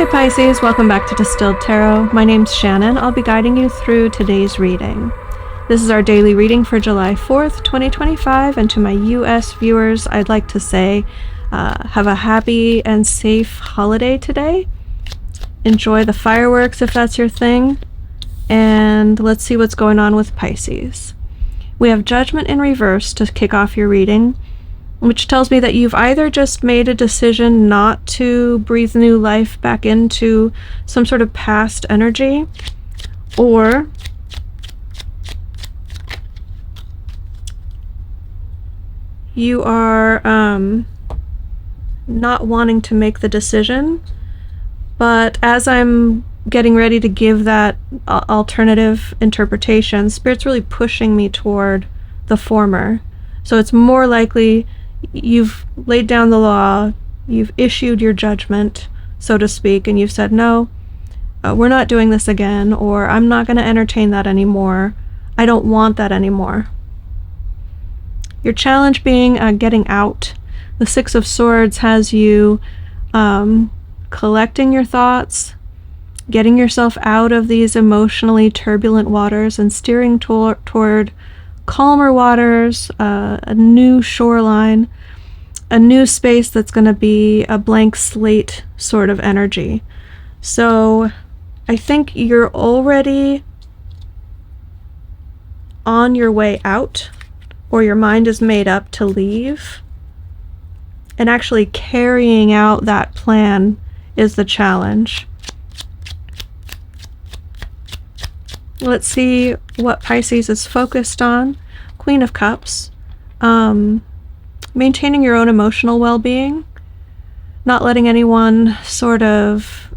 Hey Pisces, welcome back to Distilled Tarot. My name's Shannon. I'll be guiding you through today's reading. This is our daily reading for July 4th, 2025, and to my US viewers, I'd like to say, have a happy and safe holiday today. Enjoy the fireworks if that's your thing, and let's see what's going on with Pisces. We have Judgment in reverse to kick off your reading, which tells me that you've either just made a decision not to breathe new life back into some sort of past energy, or you are not wanting to make the decision. But as I'm getting ready to give that alternative interpretation, Spirit's really pushing me toward the former. So it's more likely you've laid down the law, you've issued your judgment, so to speak, and you've said, no, we're not doing this again, or I'm not going to entertain that anymore. I don't want that anymore. Your challenge being getting out. The Six of Swords has you collecting your thoughts, getting yourself out of these emotionally turbulent waters and steering toward calmer waters, a new shoreline, a new space that's going to be a blank slate sort of energy. So I think you're already on your way out, or your mind is made up to leave, and actually carrying out that plan is the challenge. Let's see what Pisces is focused on. Queen of Cups. Maintaining your own emotional well-being. Not letting anyone sort of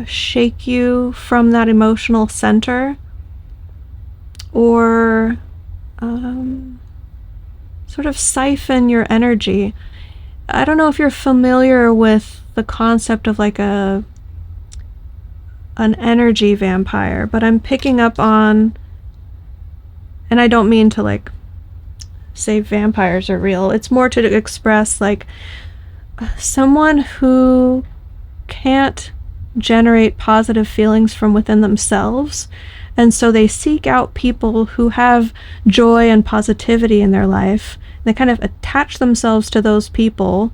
shake you from that emotional center. Or sort of siphon your energy. I don't know if you're familiar with the concept of like an energy vampire, but I'm picking up on, and I don't mean to like say vampires are real, it's more to express like someone who can't generate positive feelings from within themselves, and so they seek out people who have joy and positivity in their life. They kind of attach themselves to those people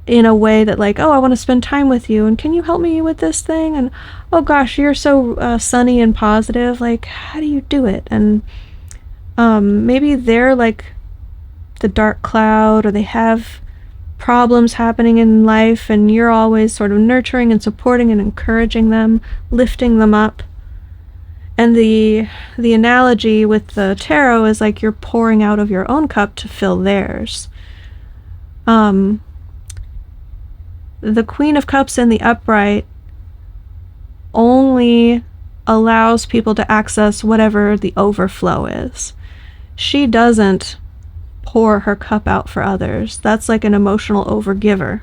in a way that like, oh, I want to spend time with you, and can you help me with this thing? And oh gosh, you're so sunny and positive, like how do you do it? And maybe they're like the dark cloud, or they have problems happening in life, and you're always sort of nurturing and supporting and encouraging them, lifting them up. And the analogy with the tarot is like you're pouring out of your own cup to fill theirs. The Queen of Cups in the upright only allows people to access whatever the overflow is. She doesn't pour her cup out for others. That's like an emotional overgiver.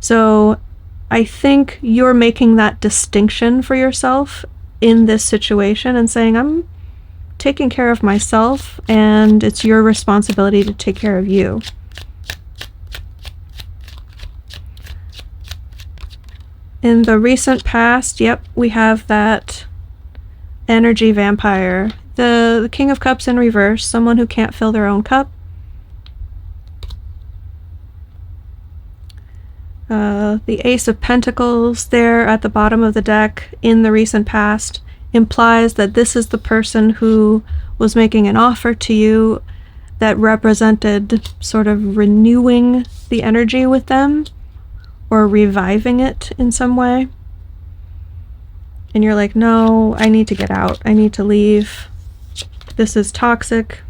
So I think you're making that distinction for yourself in this situation and saying, I'm taking care of myself, and it's your responsibility to take care of you. In the recent past, yep, we have that energy vampire. The King of Cups in reverse, someone who can't fill their own cup. The Ace of Pentacles there at the bottom of the deck in the recent past implies that this is the person who was making an offer to you that represented sort of renewing the energy with them, or reviving it in some way. And you're like, no, I need to get out. I need to leave. This is toxic.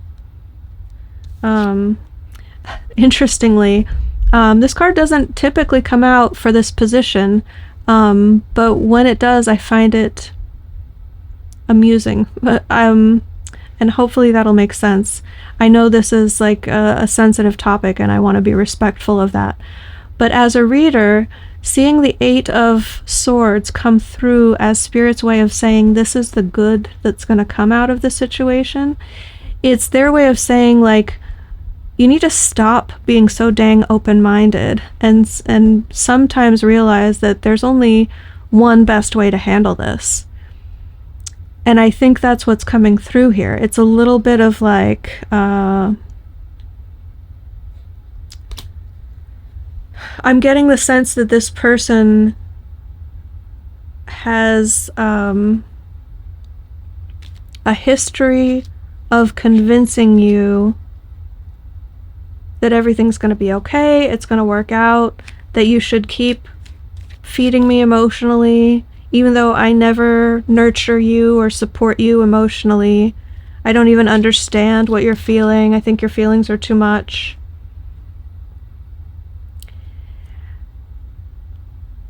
Interestingly, this card doesn't typically come out for this position, but when it does, I find it amusing. But and hopefully that'll make sense. I know this is like a sensitive topic, and I want to be respectful of that. But as a reader, seeing the Eight of Swords come through as Spirit's way of saying this is the good that's going to come out of the situation, it's their way of saying like, you need to stop being so dang open-minded and sometimes realize that there's only one best way to handle this. And I think that's what's coming through here. It's a little bit of like, I'm getting the sense that this person has a history of convincing you that everything's going to be okay, it's going to work out, that you should keep feeding me emotionally, even though I never nurture you or support you emotionally. I don't even understand what you're feeling. I think your feelings are too much.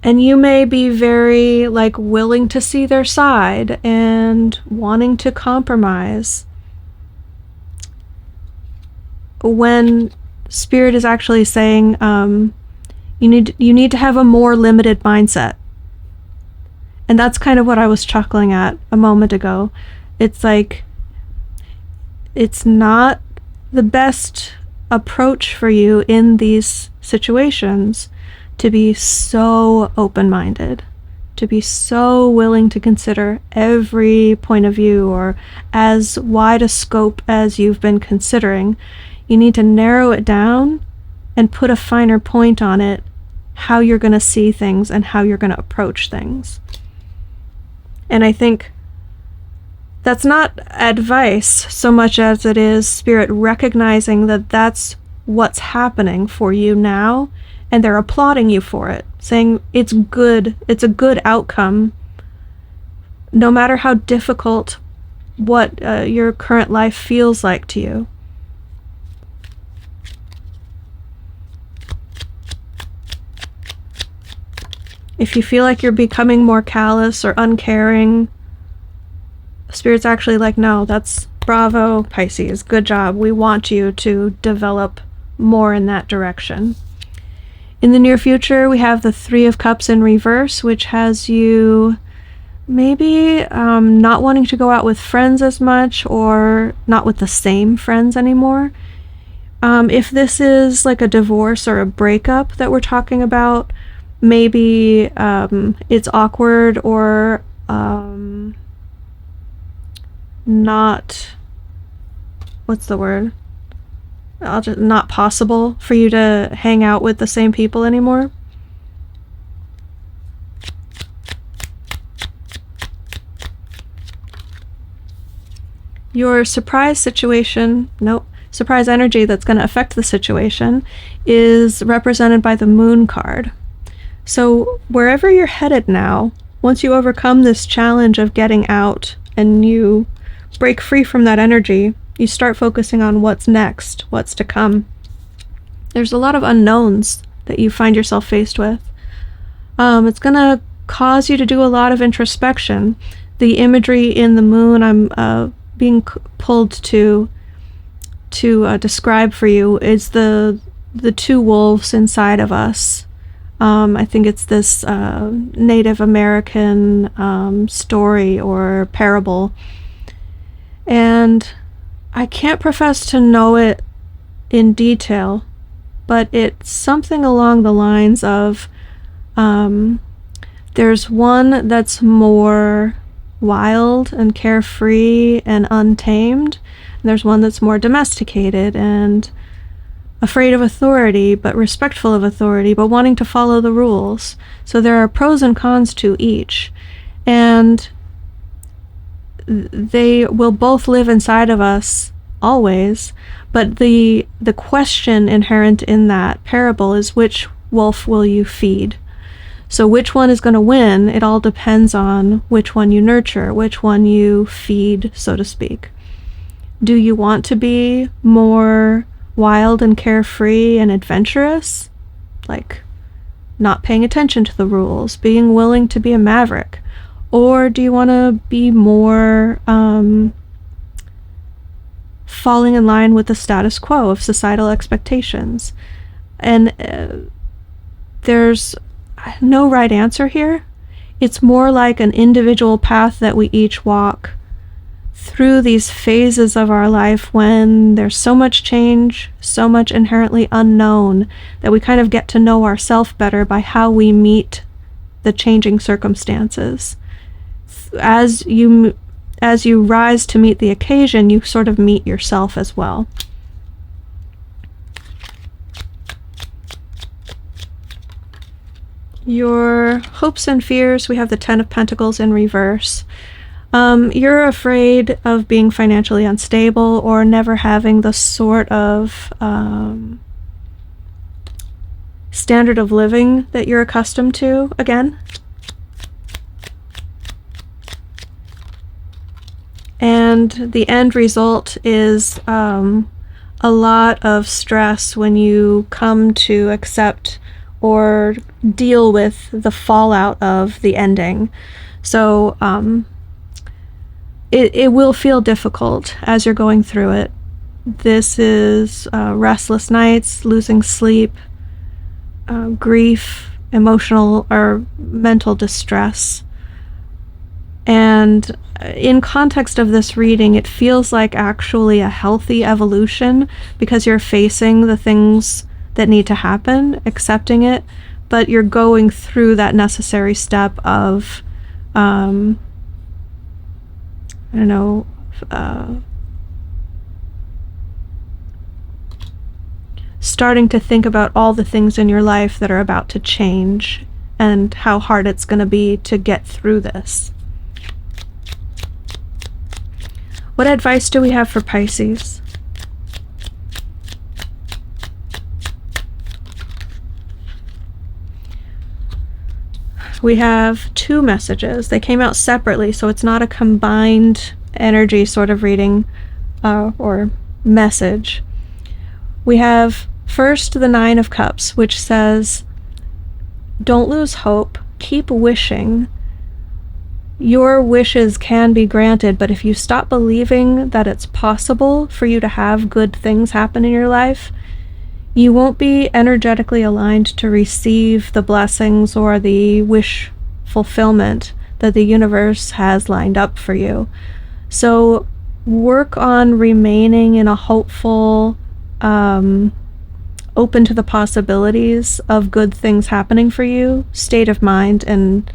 And you may be very like willing to see their side and wanting to compromise, when Spirit is actually saying you need to have a more limited mindset. And that's kind of what I was chuckling at a moment ago. It's like, it's not the best approach for you in these situations to be so open-minded, to be so willing to consider every point of view or as wide a scope as you've been considering. You need to narrow it down and put a finer point on it, how you're going to see things and how you're going to approach things. And I think that's not advice so much as it is Spirit recognizing that that's what's happening for you now, and they're applauding you for it, saying it's good, it's a good outcome, no matter how difficult what your current life feels like to you. If you feel like you're becoming more callous or uncaring, Spirit's actually like, no, that's bravo, Pisces, good job. We want you to develop more in that direction. In the near future, we have the Three of Cups in reverse, which has you maybe not wanting to go out with friends as much, or not with the same friends anymore. If this is like a divorce or a breakup that we're talking about, maybe it's awkward or not, what's the word? Not possible for you to hang out with the same people anymore. Your surprise situation, surprise energy that's going to affect the situation is represented by the Moon card. So wherever you're headed now, once you overcome this challenge of getting out and you break free from that energy, you start focusing on what's next, what's to come. There's a lot of unknowns that you find yourself faced with. It's going to cause you to do a lot of introspection. The imagery in the Moon I'm being pulled to describe for you is the two wolves inside of us. I think it's this Native American story or parable. And I can't profess to know it in detail, but it's something along the lines of there's one that's more wild and carefree and untamed, and there's one that's more domesticated and afraid of authority, but respectful of authority, but wanting to follow the rules. So there are pros and cons to each, and they will both live inside of us always, but the question inherent in that parable is, which wolf will you feed? So which one is going to win? It all depends on which one you nurture, which one you feed, so to speak. Do you want to be more wild and carefree and adventurous, like not paying attention to the rules, being willing to be a maverick? Or do you want to be more falling in line with the status quo of societal expectations? And there's no right answer here. It's more like an individual path that we each walk through these phases of our life when there's so much change, so much inherently unknown, that we kind of get to know ourselves better by how we meet the changing circumstances. As you rise to meet the occasion, you sort of meet yourself as well. Your hopes and fears, we have the Ten of Pentacles in reverse. You're afraid of being financially unstable or never having the sort of standard of living that you're accustomed to again. And the end result is a lot of stress when you come to accept or deal with the fallout of the ending. So it will feel difficult as you're going through it. This is restless nights, losing sleep, grief, emotional or mental distress. And in context of this reading, it feels like actually a healthy evolution because you're facing the things that need to happen, accepting it, but you're going through that necessary step of, starting to think about all the things in your life that are about to change and how hard it's going to be to get through this. What advice do we have for Pisces? We have two messages. They came out separately, so it's not a combined energy sort of reading or message. We have first the Nine of Cups, which says, don't lose hope, keep wishing. Your wishes can be granted, but if you stop believing that it's possible for you to have good things happen in your life, you won't be energetically aligned to receive the blessings or the wish fulfillment that the universe has lined up for you. So work on remaining in a hopeful, open to the possibilities of good things happening for you, state of mind and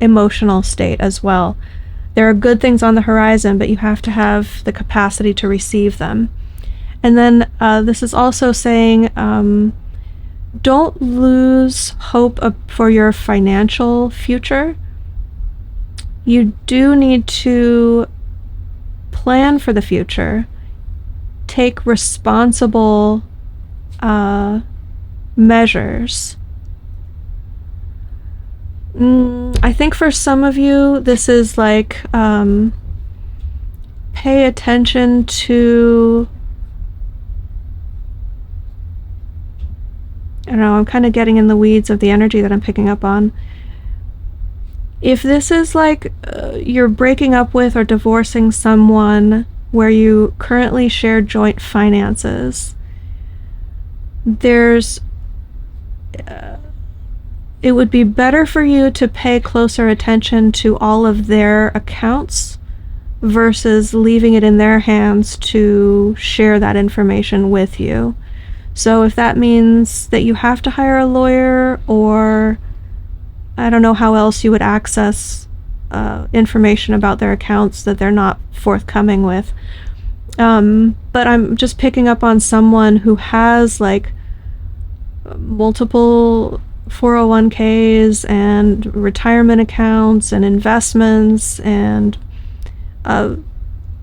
emotional state as well. There are good things on the horizon, but you have to have the capacity to receive them. And then this is also saying, don't lose hope for your financial future. You do need to plan for the future, take responsible measures. I think for some of you, this is like pay attention to, I don't know, I'm kind of getting in the weeds of the energy that I'm picking up on. If this is like you're breaking up with or divorcing someone where you currently share joint finances, it would be better for you to pay closer attention to all of their accounts versus leaving it in their hands to share that information with you. So if that means that you have to hire a lawyer, or I don't know how else you would access information about their accounts that they're not forthcoming with. But I'm just picking up on someone who has like multiple 401ks and retirement accounts and investments and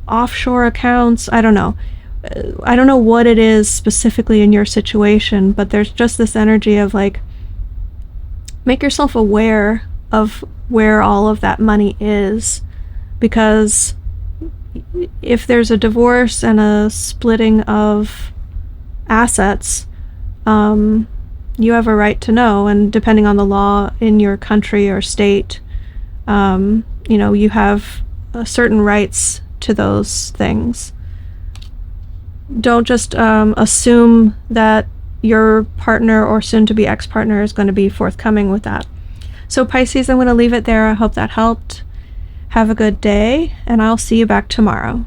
offshore accounts. I don't know what it is specifically in your situation, but there's just this energy of like, make yourself aware of where all of that money is, because if there's a divorce and a splitting of assets, you have a right to know, and depending on the law in your country or state, you have certain rights to those things. Don't just assume that your partner or soon-to-be ex-partner is going to be forthcoming with that. So Pisces, I'm going to leave it there. I hope that helped. Have a good day, and I'll see you back tomorrow.